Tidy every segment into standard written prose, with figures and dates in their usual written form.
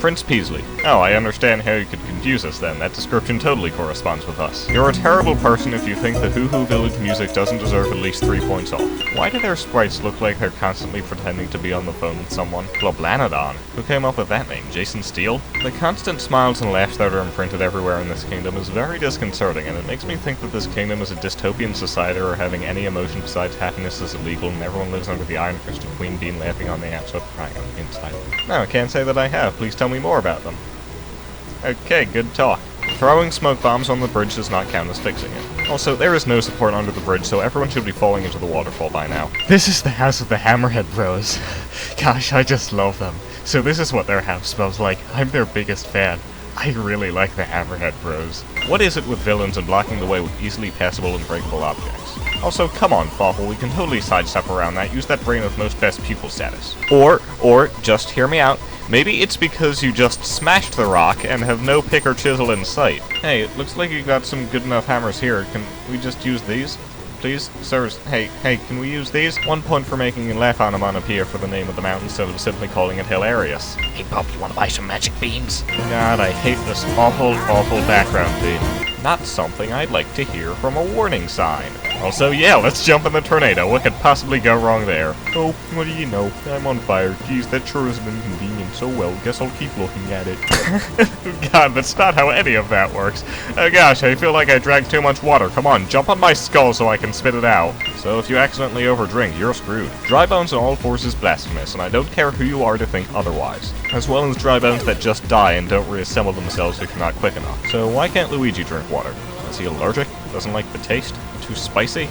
Prince Peasley. Oh, I understand how you could confuse us then. That description totally corresponds with us. You're a terrible person if you think the Hoohoo Village music doesn't deserve at least 3 points off. Why do their sprites look like they're constantly pretending to be on the phone with someone? Globlanodon. Who came up with that name? Jason Steele? The constant smiles and laughs that are imprinted everywhere in this kingdom is very disconcerting, and it makes me think that this kingdom is a dystopian society where having any emotion besides happiness is illegal and everyone lives under the iron fist of Queen Bean laughing on the outside, crying on the inside. No, I can't say that I have. Please tell me more about them. Okay, good talk. Throwing smoke bombs on the bridge does not count as fixing it. Also, there is no support under the bridge, so everyone should be falling into the waterfall by now. This is the house of the Hammerhead Bros. Gosh, I just love them. So this is what their house smells like. I'm their biggest fan. I really like the Hammerhead Bros. What is it with villains and blocking the way with easily passable and breakable objects? Also, come on, Fawful, we can totally sidestep around that. Use that brain with most best pupil status. Or, just hear me out. Maybe it's because you just smashed the rock and have no pick or chisel in sight. Hey, it looks like you got some good enough hammers here. Can we just use these? Please? Sirs, hey, can we use these? 1 point for making a laugh onomatopoeia for the name of the mountain instead of simply calling it hilarious. Hey Bob, you wanna buy some magic beans? God, I hate this awful background theme. Not something I'd like to hear from a warning sign. Also, yeah, let's jump in the tornado. What could possibly go wrong there? Oh, what do you know? I'm on fire. Geez, that sure is an inconvenience. Oh well, guess I'll keep looking at it. God, that's not how any of that works. Oh gosh, I feel like I drank too much water. Come on, jump on my skull so I can spit it out. So if you accidentally overdrink, you're screwed. Dry bones on all fours is blasphemous, and I don't care who you are to think otherwise. As well as dry bones that just die and don't reassemble themselves if you're not quick enough. So why can't Luigi drink water? Is he allergic? Doesn't like the taste? Too spicy?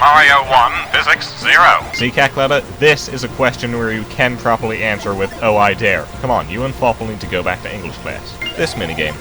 Mario 1, Physics 0. See, Cackletta, this is a question where you can properly answer with, oh I dare. Come on, you and Fawful need to go back to English class. This minigame.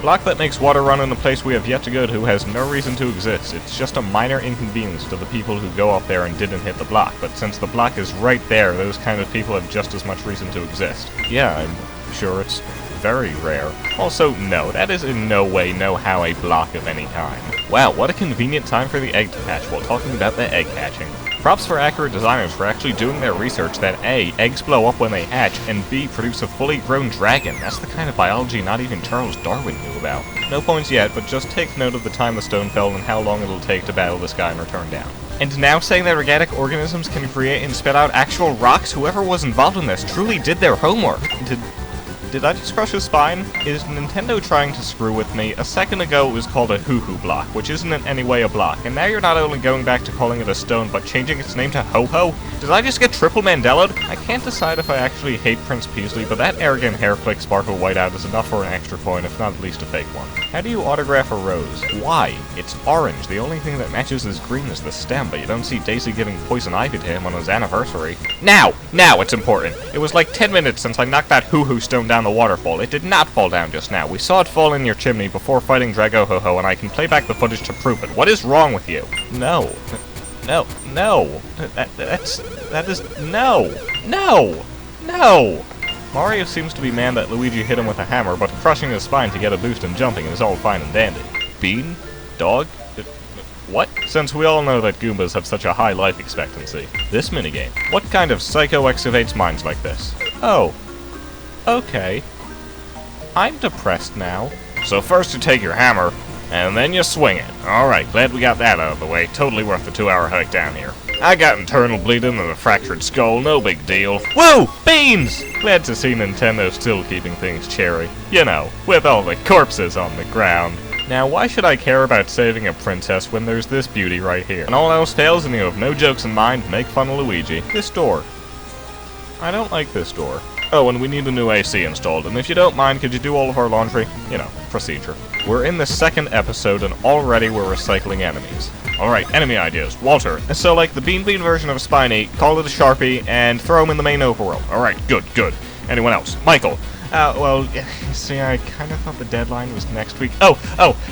Block that makes water run in a place we have yet to go to has no reason to exist. It's just a minor inconvenience to the people who go up there and didn't hit the block, but since the block is right there, those kind of people have just as much reason to exist. Yeah, I'm sure it's very rare. Also, no, that is in no way, no how a block of any kind. Wow, what a convenient time for the egg to hatch while talking about the egg hatching. Props for accurate designers for actually doing their research that A, eggs blow up when they hatch, and B, produce a fully grown dragon. That's the kind of biology not even Charles Darwin knew about. No points yet, but just take note of the time the stone fell and how long it'll take to battle this guy and return down. And now saying that organic organisms can create and spit out actual rocks? Whoever was involved in this truly did their homework. Did I just crush his spine? Is Nintendo trying to screw with me? A second ago it was called a Hoohoo block, which isn't in any way a block, and now you're not only going back to calling it a stone, but changing its name to Ho-Ho? Did I just get triple Mandela'd? I can't decide if I actually hate Prince Peasley, but that arrogant hair flick sparkle whiteout is enough for an extra coin, if not at least a fake one. How do you autograph a rose? Why? It's orange. The only thing that matches is green is the stem, but you don't see Daisy giving poison ivy to him on his anniversary. Now it's important. It was like 10 minutes since I knocked that Hoohoo stone down the waterfall. It did not fall down just now. We saw it fall in your chimney before fighting Drago-Ho-Ho, and I can play back the footage to prove it. What is wrong with you? No. No! Mario seems to be mad that Luigi hit him with a hammer, but crushing his spine to get a boost in jumping is all fine and dandy. Bean? Dog? What? Since we all know that Goombas have such a high life expectancy. This minigame. What kind of psycho excavates minds like this? Oh. Okay. I'm depressed now. So first you take your hammer, and then you swing it. Alright, glad we got that out of the way. Totally worth the 2-hour hike down here. I got internal bleeding and a fractured skull, no big deal. Woo! Beans! Glad to see Nintendo still keeping things cherry. You know, with all the corpses on the ground. Now, why should I care about saving a princess when there's this beauty right here? When all else fails and you have no jokes in mind, make fun of Luigi. This door. I don't like this door. Oh, and we need a new AC installed, and if you don't mind, could you do all of our laundry? You know, procedure. We're in the second episode, and already we're recycling enemies. Alright, enemy ideas. Walter. So, like the Bean Bean version of Spiny, call it a Sharpie, and throw him in the main overworld. Alright, good. Anyone else? Michael. Well, see, I kind of thought the deadline was next week. Oh,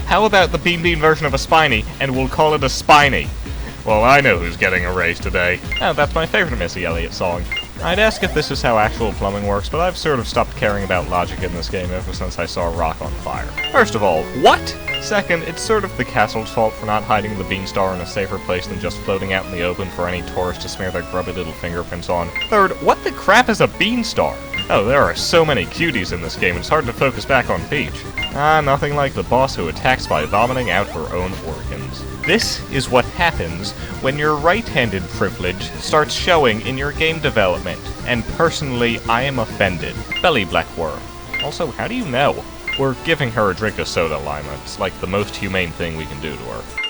how about the Bean Bean version of a Spiny, and we'll call it a Spiny? Well, I know who's getting a raise today. Oh, that's my favorite Missy Elliott song. I'd ask if this is how actual plumbing works, but I've sort of stopped caring about logic in this game ever since I saw a rock on fire. First of all, what? Second, it's sort of the castle's fault for not hiding the beanstar in a safer place than just floating out in the open for any tourist to smear their grubby little fingerprints on. Third, what the crap is a beanstar? Oh, there are so many cuties in this game, it's hard to focus back on Peach. Nothing like the boss who attacks by vomiting out her own organs. This is what happens when your right-handed privilege starts showing in your game development, and personally, I am offended. Belly Black Worm. Also, how do you know? We're giving her a drink of soda, Lima. It's like the most humane thing we can do to her.